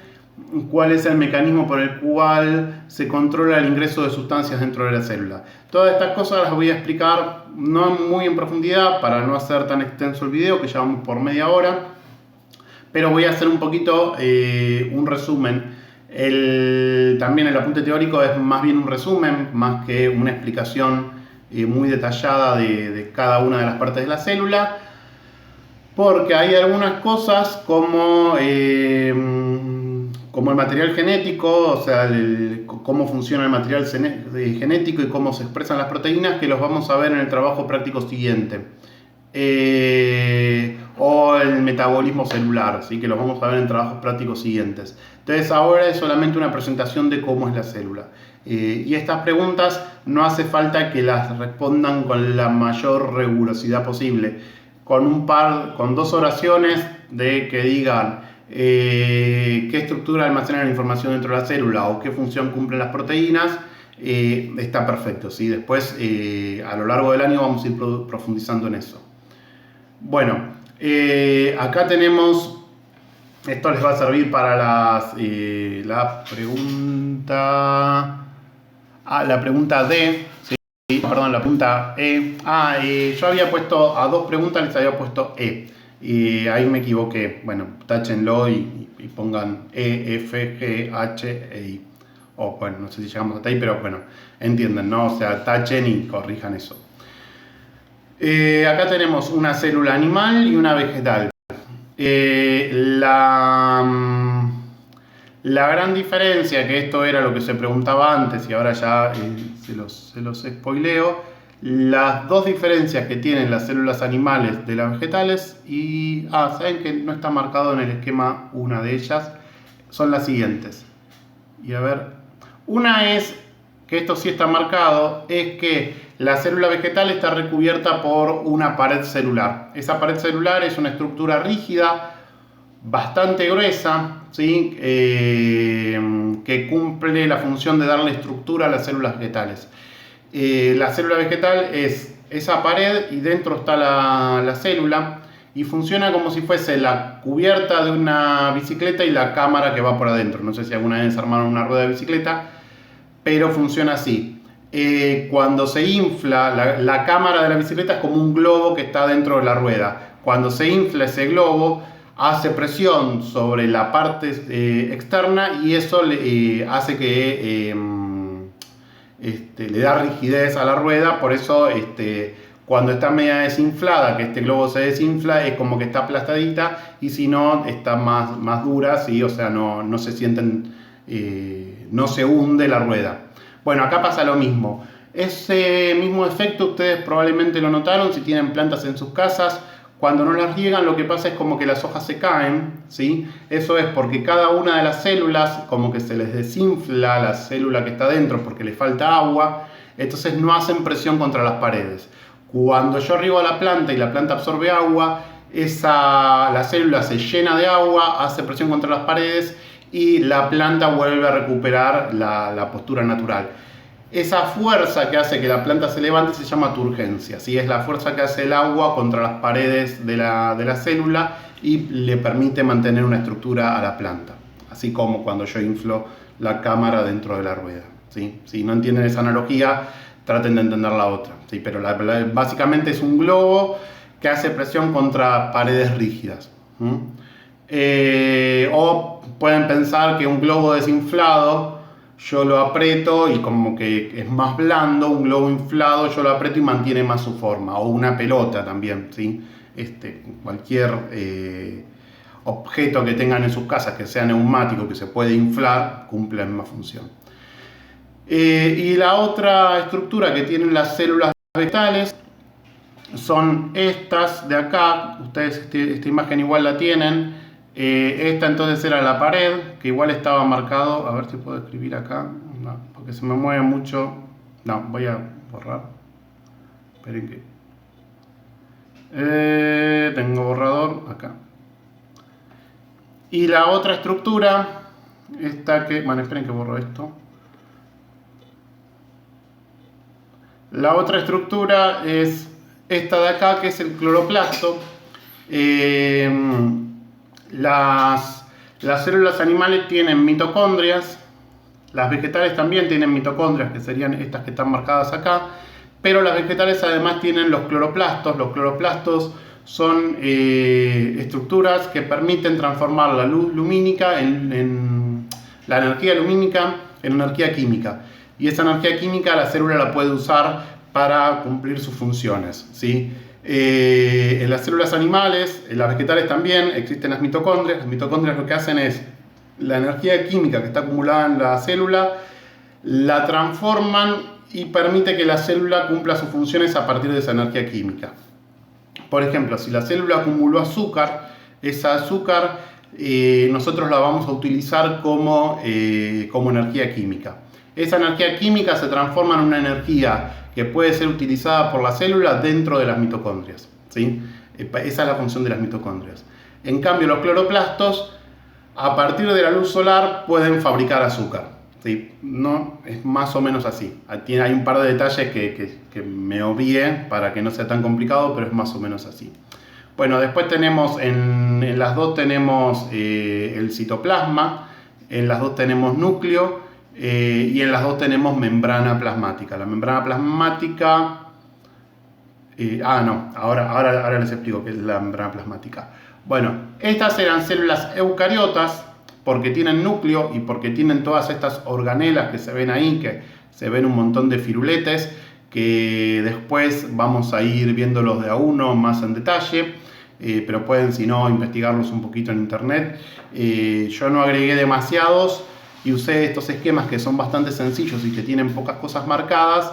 ¿Cuál es el mecanismo por el cual se controla el ingreso de sustancias dentro de la célula? Todas estas cosas las voy a explicar no muy en profundidad para no hacer tan extenso el video, que ya vamos por media hora, pero voy a hacer un poquito un resumen. También el apunte teórico es más bien un resumen, más que una explicación muy detallada de cada una de las partes de la célula, porque hay algunas cosas como el material genético, o sea, cómo funciona el material genético y cómo se expresan las proteínas, que los vamos a ver en el trabajo práctico siguiente. O el metabolismo celular, ¿sí? Que los vamos a ver en trabajos prácticos siguientes. Entonces ahora es solamente una presentación de cómo es la célula. Y estas preguntas no hace falta que las respondan con la mayor rigurosidad posible. Con 2 oraciones de que digan qué estructura almacena la información dentro de la célula o qué función cumplen las proteínas, está perfecto, ¿sí? Después a lo largo del año vamos a ir profundizando en eso. Bueno, acá tenemos, esto les va a servir para la pregunta D, ¿sí? Perdón, la pregunta E. Yo había puesto a 2 preguntas, les había puesto E. Y ahí me equivoqué. Bueno, táchenlo y pongan E, F, G, H, E, I. O bueno, no sé si llegamos hasta ahí, pero bueno, entienden, ¿no? O sea, tachen y corrijan eso. Acá tenemos una célula animal y una vegetal. La gran diferencia, que esto era lo que se preguntaba antes y ahora ya se los spoileo, las 2 diferencias que tienen las células animales de las vegetales, y saben que no está marcado en el esquema una de ellas, son las siguientes. Y a ver, una es, que esto sí está marcado, es que la célula vegetal está recubierta por una pared celular. Esa pared celular es una estructura rígida, bastante gruesa, ¿sí? Que cumple la función de darle estructura a las células vegetales. La célula vegetal es esa pared y dentro está la célula, y funciona como si fuese la cubierta de una bicicleta y la cámara que va por adentro. No sé si alguna vez armaron una rueda de bicicleta, pero funciona así. Cuando se infla, la cámara de la bicicleta es como un globo que está dentro de la rueda. Cuando se infla ese globo, hace presión sobre la parte externa, y eso hace que le da rigidez a la rueda. Por eso cuando está media desinflada, que este globo se desinfla, es como que está aplastadita, y si no, está más dura, ¿sí? O sea, no se sienten, no se hunde la rueda. Bueno, acá pasa lo mismo. Ese mismo efecto ustedes probablemente lo notaron si tienen plantas en sus casas. Cuando no las riegan, lo que pasa es como que las hojas se caen, ¿sí? Eso es porque cada una de las células, como que se les desinfla la célula que está dentro porque le falta agua, entonces no hacen presión contra las paredes. Cuando yo riego a la planta y la planta absorbe agua, la célula se llena de agua, hace presión contra las paredes y la planta vuelve a recuperar la postura natural. Esa fuerza que hace que la planta se levante se llama turgencia, ¿sí? Es la fuerza que hace el agua contra las paredes de la célula y le permite mantener una estructura a la planta. Así como cuando yo inflo la cámara dentro de la rueda, ¿sí? Si no entienden esa analogía, traten de entender la otra, ¿sí? Pero básicamente es un globo que hace presión contra paredes rígidas. O pueden pensar que un globo desinflado yo lo aprieto y como que es más blando. Un globo inflado yo lo aprieto y mantiene más su forma. O una pelota también, ¿sí? Cualquier objeto que tengan en sus casas que sea neumático, que se puede inflar, cumple la misma función. Y la otra estructura que tienen las células vegetales son estas de acá. Ustedes esta imagen igual la tienen. Esta entonces era la pared, que igual estaba marcado. A ver si puedo escribir acá. No, porque se me mueve mucho. No, voy a borrar. Esperen que... tengo borrador acá. Y la otra estructura, esta que... Bueno, esperen que borro esto. La otra estructura es esta de acá, que es el cloroplasto. Las células animales tienen mitocondrias, las vegetales también tienen mitocondrias, que serían estas que están marcadas acá, pero las vegetales además tienen los cloroplastos. Los cloroplastos son estructuras que permiten transformar la luz lumínica la energía lumínica en energía química. Y esa energía química la célula la puede usar para cumplir sus funciones, ¿sí? En las células animales, en las vegetales también, existen las mitocondrias. Las mitocondrias lo que hacen es la energía química que está acumulada en la célula, la transforman y permite que la célula cumpla sus funciones a partir de esa energía química. Por ejemplo, si la célula acumuló azúcar, esa azúcar nosotros la vamos a utilizar como energía química. Esa energía química se transforma en una energía que puede ser utilizada por la célula dentro de las mitocondrias, ¿sí? Esa es la función de las mitocondrias. En cambio, los cloroplastos, a partir de la luz solar, pueden fabricar azúcar, ¿sí? No, es más o menos así. Hay un par de detalles que me obvié para que no sea tan complicado, pero es más o menos así. Bueno, después tenemos, en las dos tenemos el citoplasma, en las dos tenemos núcleo, y en las dos tenemos membrana plasmática. La membrana plasmática... ahora les explico qué es la membrana plasmática. Bueno, estas eran células eucariotas porque tienen núcleo y porque tienen todas estas organelas que se ven ahí, que se ven un montón de firuletes, que después vamos a ir viéndolos de a uno más en detalle. Pero pueden, si no, investigarlos un poquito en internet. Yo no agregué demasiados y usé estos esquemas que son bastante sencillos y que tienen pocas cosas marcadas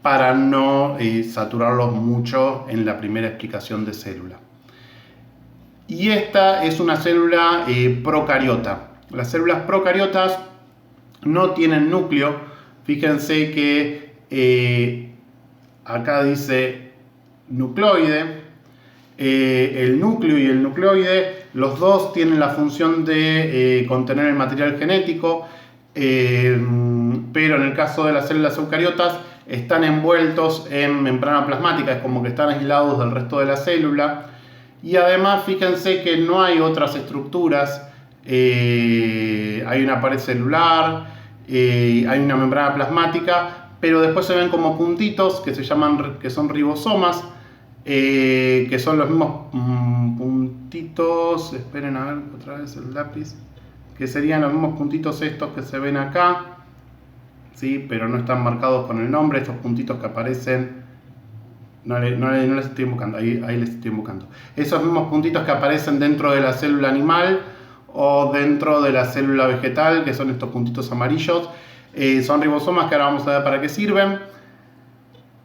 para no saturarlos mucho en la primera explicación de célula. Y esta es una célula procariota. Las células procariotas no tienen núcleo. Fíjense que acá dice nucleoide. El núcleo y el nucleoide, los dos tienen la función de contener el material genético, pero en el caso de las células eucariotas están envueltos en membrana plasmática, es como que están aislados del resto de la célula. Y además fíjense que no hay otras estructuras, hay una pared celular, hay una membrana plasmática, pero después se ven como puntitos que son ribosomas. Que son los mismos puntitos, esperen a ver otra vez el lápiz, que serían los mismos puntitos estos que se ven acá, ¿sí? Pero no están marcados con el nombre, estos puntitos que aparecen, no les estoy invocando, ahí les estoy invocando, esos mismos puntitos que aparecen dentro de la célula animal o dentro de la célula vegetal, que son estos puntitos amarillos, son ribosomas que ahora vamos a ver para qué sirven.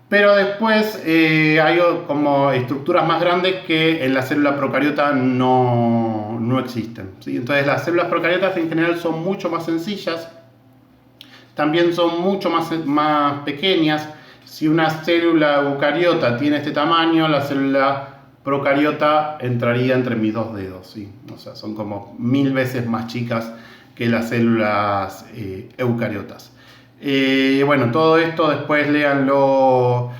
Pero después hay como estructuras más grandes que en la célula procariota no existen, ¿sí? Entonces las células procariotas en general son mucho más sencillas, también son mucho más pequeñas. Si una célula eucariota tiene este tamaño, la célula procariota entraría entre mis dos dedos, ¿sí? O sea, son como 1000 veces más chicas que las células eucariotas. Bueno, todo esto después léanlo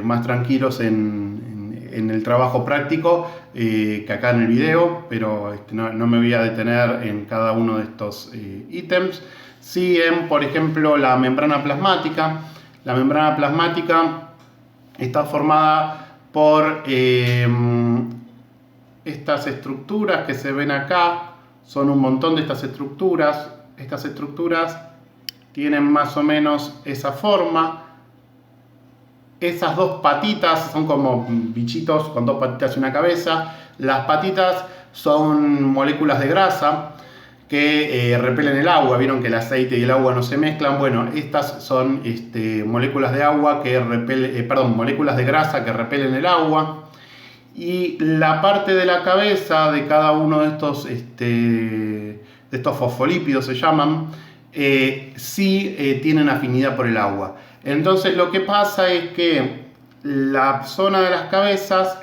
más tranquilos en el trabajo práctico que acá en el video, pero no me voy a detener en cada uno de estos ítems. Sí, por ejemplo, la membrana plasmática. La membrana plasmática está formada por estas estructuras que se ven acá. Son un montón de estas estructuras. Estas estructuras tienen más o menos esa forma. Esas dos patitas son como bichitos con dos patitas y una cabeza. Las patitas son moléculas de grasa que repelen el agua. Vieron que el aceite y el agua no se mezclan. Bueno, estas son moléculas de agua que moléculas de grasa que repelen el agua. Y la parte de la cabeza de cada uno de estos fosfolípidos se llaman, sí tienen afinidad por el agua. Entonces lo que pasa es que la zona de las cabezas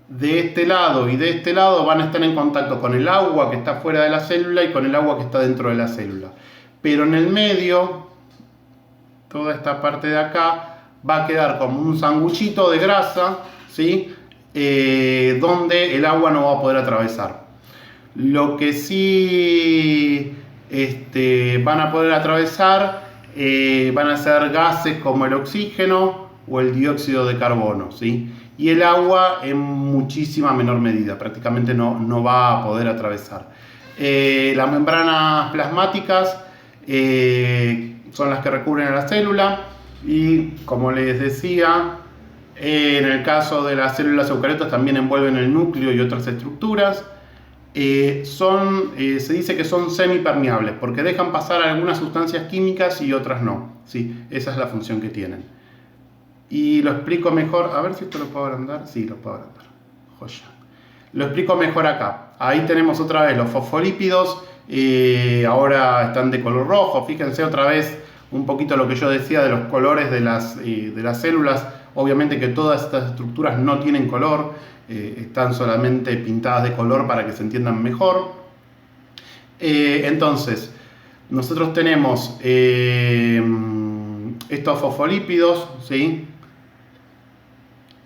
de este lado y de este lado van a estar en contacto con el agua que está fuera de la célula y con el agua que está dentro de la célula. Pero en el medio, toda esta parte de acá va a quedar como un sanguchito de grasa, ¿sí? Donde el agua no va a poder atravesar. Lo que sí van a poder atravesar van a ser gases como el oxígeno o el dióxido de carbono, ¿sí? Y el agua en muchísima menor medida, prácticamente no va a poder atravesar. Las membranas plasmáticas son las que recubren a la célula y, como les decía, en el caso de las células eucariotas también envuelven el núcleo y otras estructuras. Se dice que son semipermeables porque dejan pasar algunas sustancias químicas y otras no, ¿sí? Esa es la función que tienen. Y lo explico mejor, a ver si esto lo puedo agrandar. Sí, lo puedo agrandar. Joya. Lo explico mejor acá. Ahí tenemos otra vez los fosfolípidos. Ahora están de color rojo. Fíjense otra vez un poquito lo que yo decía de los colores de las células. Obviamente que todas estas estructuras no tienen color. Están solamente pintadas de color para que se entiendan mejor. Entonces, nosotros tenemos estos fosfolípidos, ¿sí?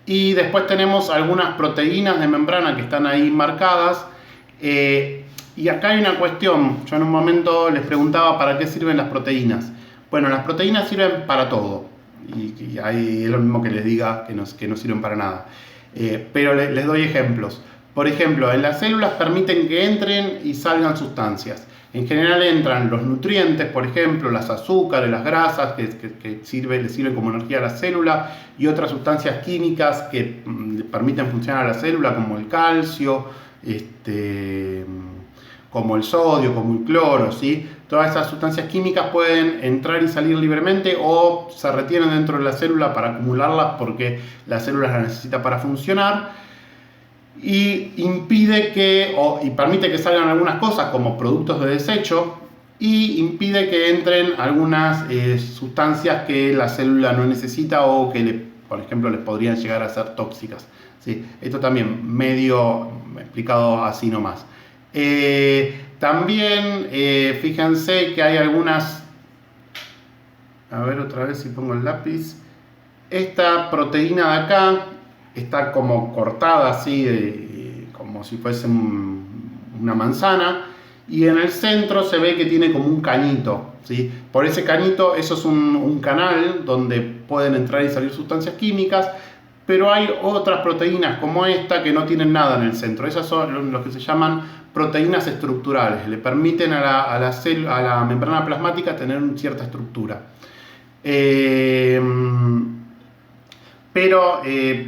Y después tenemos algunas proteínas de membrana que están ahí marcadas. Y acá hay una cuestión. Yo en un momento les preguntaba para qué sirven las proteínas. Bueno, las proteínas sirven para todo. Y ahí es lo mismo que les diga que no sirven para nada. Pero les doy ejemplos. Por ejemplo, en las células permiten que entren y salgan sustancias. En general entran los nutrientes, por ejemplo, las azúcares, las grasas, que le sirven como energía a la célula, y otras sustancias químicas que permiten funcionar a la célula, como el calcio, como el sodio, como el cloro, ¿sí? Todas esas sustancias químicas pueden entrar y salir libremente o se retienen dentro de la célula para acumularlas porque la célula las necesita para funcionar. Y permite que salgan algunas cosas como productos de desecho y impide que entren algunas sustancias que la célula no necesita o que, por ejemplo, les podrían llegar a ser tóxicas, ¿sí? Esto también medio explicado así nomás. También fíjense que hay algunas, a ver otra vez si pongo el lápiz, esta proteína de acá está como cortada así, como si fuese una manzana, y en el centro se ve que tiene como un cañito, ¿sí? Por ese cañito, eso es un canal donde pueden entrar y salir sustancias químicas, pero hay otras proteínas como esta que no tienen nada en el centro. Esas son los que se llaman proteínas estructurales, le permiten a la membrana plasmática tener una cierta estructura. Pero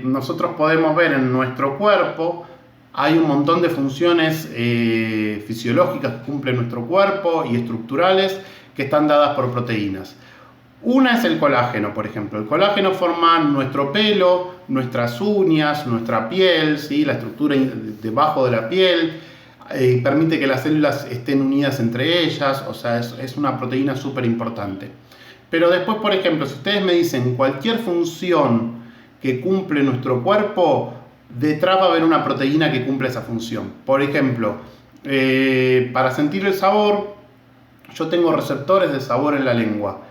nosotros podemos ver en nuestro cuerpo, hay un montón de funciones fisiológicas que cumple nuestro cuerpo y estructurales que están dadas por proteínas. Una es el colágeno, por ejemplo. El colágeno forma nuestro pelo, nuestras uñas, nuestra piel, ¿sí? La estructura debajo de la piel, permite que las células estén unidas entre ellas, o sea, es una proteína súper importante. Pero después, por ejemplo, si ustedes me dicen cualquier función que cumple nuestro cuerpo, detrás va a haber una proteína que cumple esa función. Por ejemplo, para sentir el sabor, yo tengo receptores de sabor en la lengua.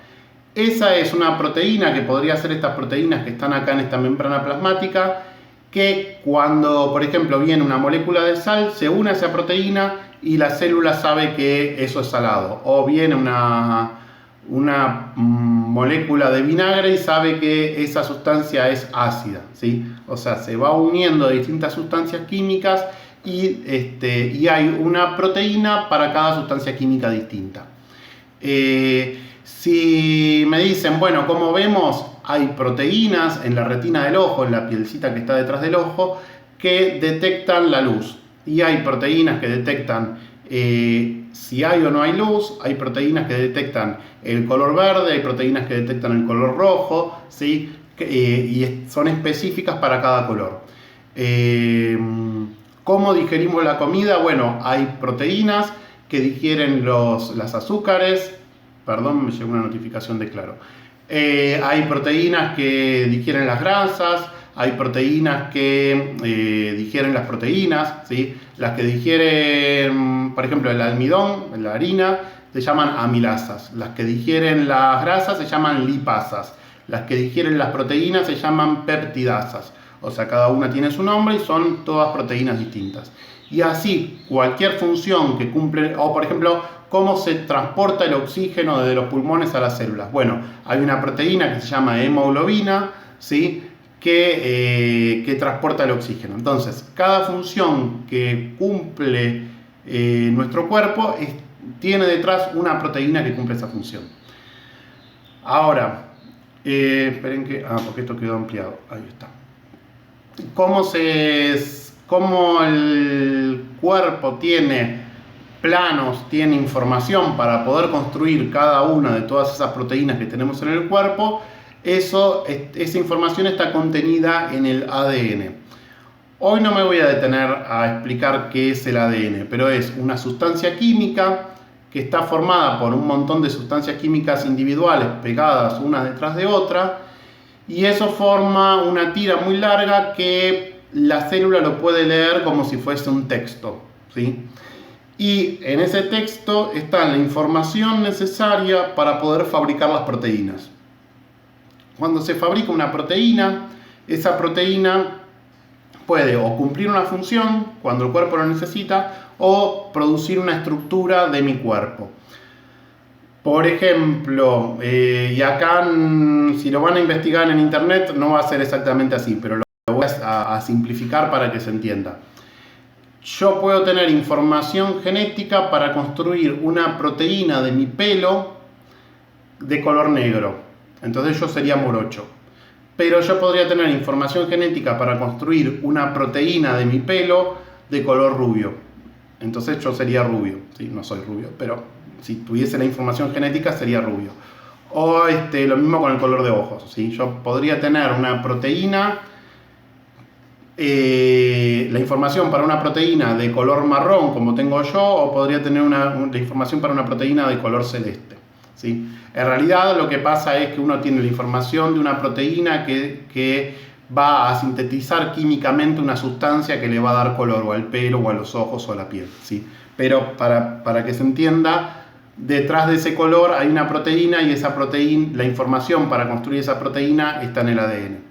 Esa es una proteína que podría ser estas proteínas que están acá en esta membrana plasmática, que cuando, por ejemplo, viene una molécula de sal, se une a esa proteína y la célula sabe que eso es salado. O viene una molécula de vinagre y sabe que esa sustancia es ácida, ¿sí? O sea, se va uniendo de distintas sustancias químicas y hay una proteína para cada sustancia química distinta. Si me dicen, bueno, como vemos, hay proteínas en la retina del ojo, en la pielcita que está detrás del ojo, que detectan la luz. Y hay proteínas que detectan si hay o no hay luz, hay proteínas que detectan el color verde, hay proteínas que detectan el color rojo, ¿sí? Y son específicas para cada color. ¿Cómo digerimos la comida? Bueno, hay proteínas que digieren las azúcares. Perdón, me llegó una notificación de Claro. Hay proteínas que digieren las grasas, hay proteínas que digieren las proteínas, ¿sí? Las que digieren, por ejemplo, el almidón, la harina, se llaman amilasas. Las que digieren las grasas se llaman lipasas. Las que digieren las proteínas se llaman peptidasas. O sea, cada una tiene su nombre y son todas proteínas distintas. Y así, cualquier función que cumple, o por ejemplo, cómo se transporta el oxígeno desde los pulmones a las células. Bueno, hay una proteína que se llama hemoglobina, ¿sí? que transporta el oxígeno. Entonces, cada función que cumple nuestro cuerpo tiene detrás una proteína que cumple esa función. Ahora, esperen que... porque esto quedó ampliado. Ahí está. Cómo el cuerpo tiene planos, tiene información para poder construir cada una de todas esas proteínas que tenemos en el cuerpo, esa información está contenida en el ADN. Hoy no me voy a detener a explicar qué es el ADN, pero es una sustancia química que está formada por un montón de sustancias químicas individuales pegadas unas detrás de otras, y eso forma una tira muy larga que la célula lo puede leer como si fuese un texto, ¿sí? Y en ese texto está la información necesaria para poder fabricar las proteínas. Cuando se fabrica una proteína, esa proteína puede o cumplir una función cuando el cuerpo lo necesita o producir una estructura de mi cuerpo. Por ejemplo, y acá si lo van a investigar en internet no va a ser exactamente así, pero lo voy a simplificar para que se entienda. Yo puedo tener información genética para construir una proteína de mi pelo de color negro. Entonces yo sería morocho. Pero yo podría tener información genética para construir una proteína de mi pelo de color rubio. Entonces yo sería rubio. Sí, no soy rubio, pero si tuviese la información genética sería rubio. O lo mismo con el color de ojos, ¿sí? Yo podría tener una proteína, la información para una proteína de color marrón como tengo yo, o podría tener la información para una proteína de color celeste, ¿sí? En realidad lo que pasa es que uno tiene la información de una proteína que va a sintetizar químicamente una sustancia que le va a dar color o al pelo o a los ojos o a la piel, ¿sí? Pero para que se entienda, detrás de ese color hay una proteína y esa proteína, la información para construir esa proteína está en el ADN.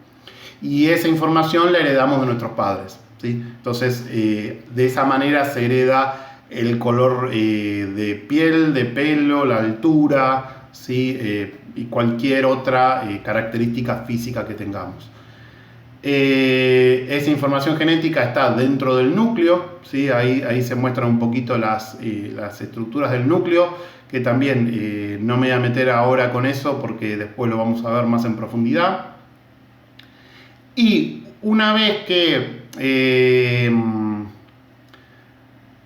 Y esa información la heredamos de nuestros padres, ¿sí? Entonces, de esa manera se hereda el color de piel, de pelo, la altura, ¿sí? Y cualquier otra característica física que tengamos. Esa información genética está dentro del núcleo, ¿sí? Ahí se muestran un poquito las estructuras del núcleo, que también no me voy a meter ahora con eso porque después lo vamos a ver más en profundidad. Y una vez que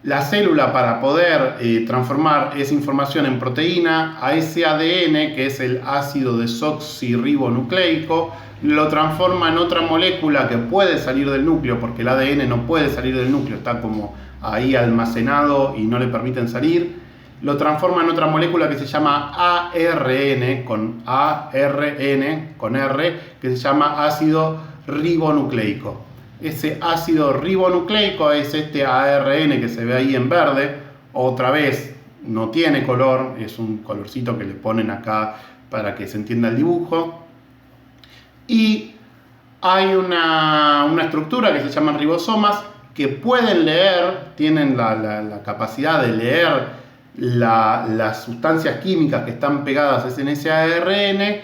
la célula, para poder transformar esa información en proteína, a ese ADN, que es el ácido desoxirribonucleico, lo transforma en otra molécula que puede salir del núcleo, porque el ADN no puede salir del núcleo, está como ahí almacenado y no le permiten salir. Lo transforma en otra molécula que se llama ARN, con R, que se llama ácido ribonucleico. ese ácido ribonucleico es este ARN que se ve ahí en verde. Otra vez, no tiene color, es un colorcito que le ponen acá para que se entienda el dibujo. Y hay una estructura que se llaman ribosomas que pueden leer, tienen la capacidad de leer las sustancias químicas que están pegadas en ese ARN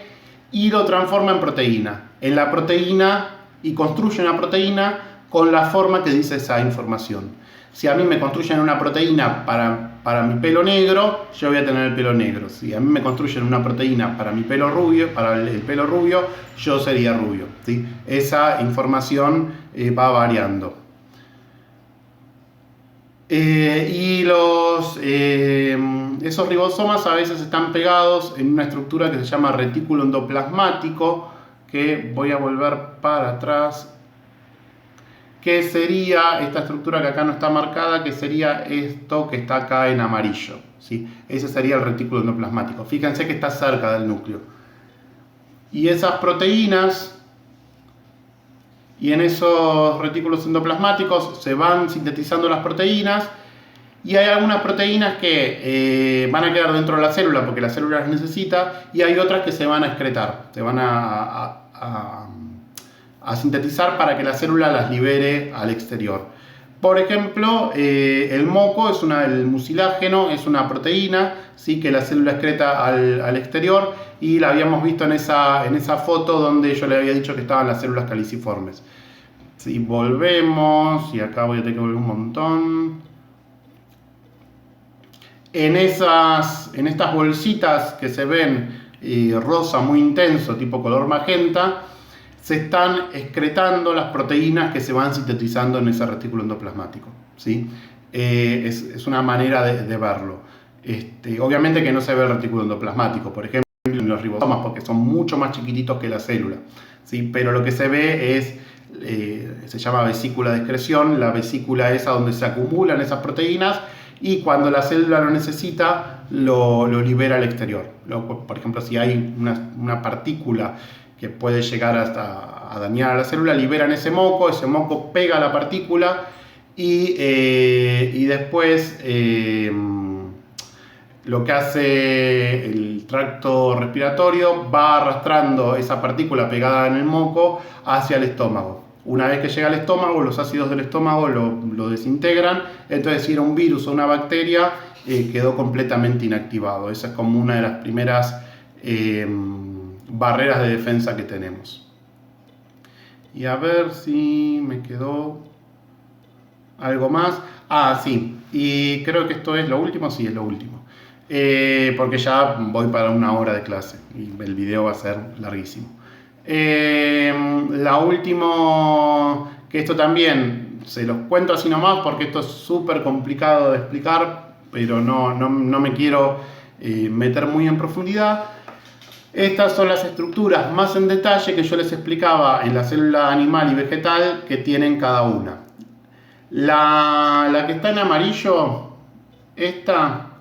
y lo transforma en proteína. En la proteína y construye una proteína con la forma que dice esa información. Si a mí me construyen una proteína para mi pelo negro, yo voy a tener el pelo negro. Si a mí me construyen una proteína para mi pelo rubio, para el pelo rubio, yo sería rubio, ¿sí? Esa información va variando. Esos ribosomas a veces están pegados en una estructura que se llama retículo endoplasmático, que voy a volver para atrás, que sería esta estructura que acá no está marcada, que sería esto que está acá en amarillo, ¿sí? Ese sería el retículo endoplasmático. Fíjense que está cerca del núcleo. Y esas proteínas, y en esos retículos endoplasmáticos se van sintetizando las proteínas, y hay algunas proteínas que van a quedar dentro de la célula porque la célula las necesita, y hay otras que se van a excretar, se van a sintetizar para que la célula las libere al exterior. Por ejemplo, el moco, el mucilágeno, es una proteína, ¿sí?, que la célula excreta al exterior, y la habíamos visto en esa foto donde yo le había dicho que estaban las células caliciformes. Si volvemos, y acá voy a tener que volver un montón. En estas bolsitas que se ven rosa muy intenso, tipo color magenta, se están excretando las proteínas que se van sintetizando en ese retículo endoplasmático, ¿sí? Es una manera de verlo. Obviamente que no se ve el retículo endoplasmático, por ejemplo, en los ribosomas, porque son mucho más chiquititos que la célula, ¿sí? Pero lo que se ve es, se llama vesícula de excreción, la vesícula esa donde se acumulan esas proteínas, y cuando la célula lo necesita, lo libera al exterior. Por ejemplo, si hay una partícula que puede llegar hasta a dañar a la célula, liberan ese moco pega a la partícula, y después lo que hace el tracto respiratorio va arrastrando esa partícula pegada en el moco hacia el estómago. Una vez que llega al estómago, los ácidos del estómago lo desintegran, entonces si era un virus o una bacteria, quedó completamente inactivado. Esa es como una de las primeras barreras de defensa que tenemos. Y a ver si me quedó algo más. Ah, sí, y creo que esto es lo último. Sí, es lo último, porque ya voy para 1 hora de clase y el video va a ser larguísimo. La última, que esto también se los cuento así nomás porque esto es súper complicado de explicar, pero no me quiero meter muy en profundidad. Estas son las estructuras más en detalle que yo les explicaba en la célula animal y vegetal que tienen cada una. La que está en amarillo, esta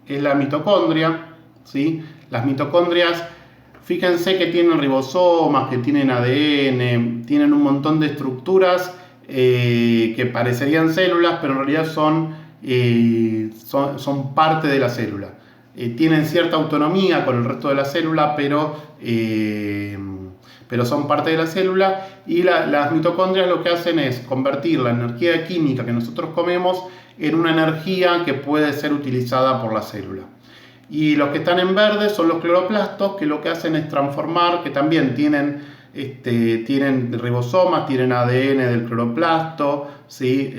es la mitocondria, ¿sí? Las mitocondrias, fíjense que tienen ribosomas, que tienen ADN, tienen un montón de estructuras que parecerían células, pero en realidad son parte de la célula. Tienen cierta autonomía con el resto de la célula, pero son parte de la célula, y las mitocondrias lo que hacen es convertir la energía química que nosotros comemos en una energía que puede ser utilizada por la célula. Y los que están en verde son los cloroplastos, que lo que hacen es transformar, que también tienen ribosomas, tienen ADN del cloroplasto, ¿sí?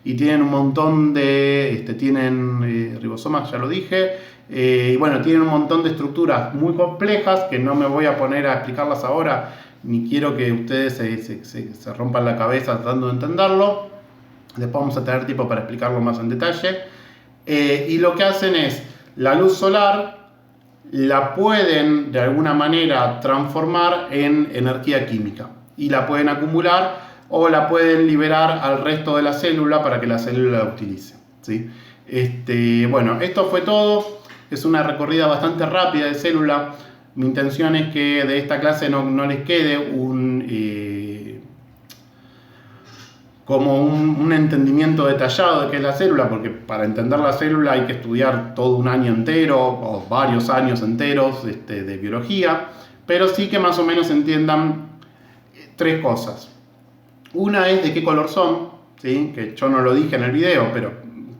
Y tienen un montón de, tienen ribosomas, ya lo dije, y bueno, tienen un montón de estructuras muy complejas que no me voy a poner a explicarlas ahora, ni quiero que ustedes se rompan la cabeza tratando de entenderlo. Después vamos a tener tiempo para explicarlo más en detalle. Y lo que hacen es, la luz solar la pueden de alguna manera transformar en energía química, y la pueden acumular o la pueden liberar al resto de la célula para que la célula la utilice, ¿sí? Bueno, esto fue todo. Es una recorrida bastante rápida de célula. Mi intención es que de esta clase no les quede como un entendimiento detallado de qué es la célula, porque para entender la célula hay que estudiar todo un año entero o varios años enteros de biología, pero sí que más o menos entiendan tres cosas. Una es de qué color son, ¿sí? Que yo no lo dije en el video, pero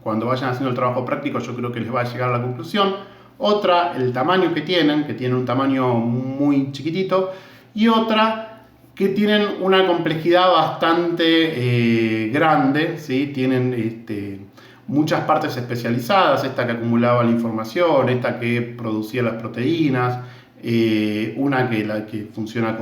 cuando vayan haciendo el trabajo práctico yo creo que les va a llegar a la conclusión. Otra, el tamaño que tienen un tamaño muy chiquitito. Y otra, que tienen una complejidad bastante grande, ¿sí? Tienen muchas partes especializadas, esta que acumulaba la información, esta que producía las proteínas, una que funciona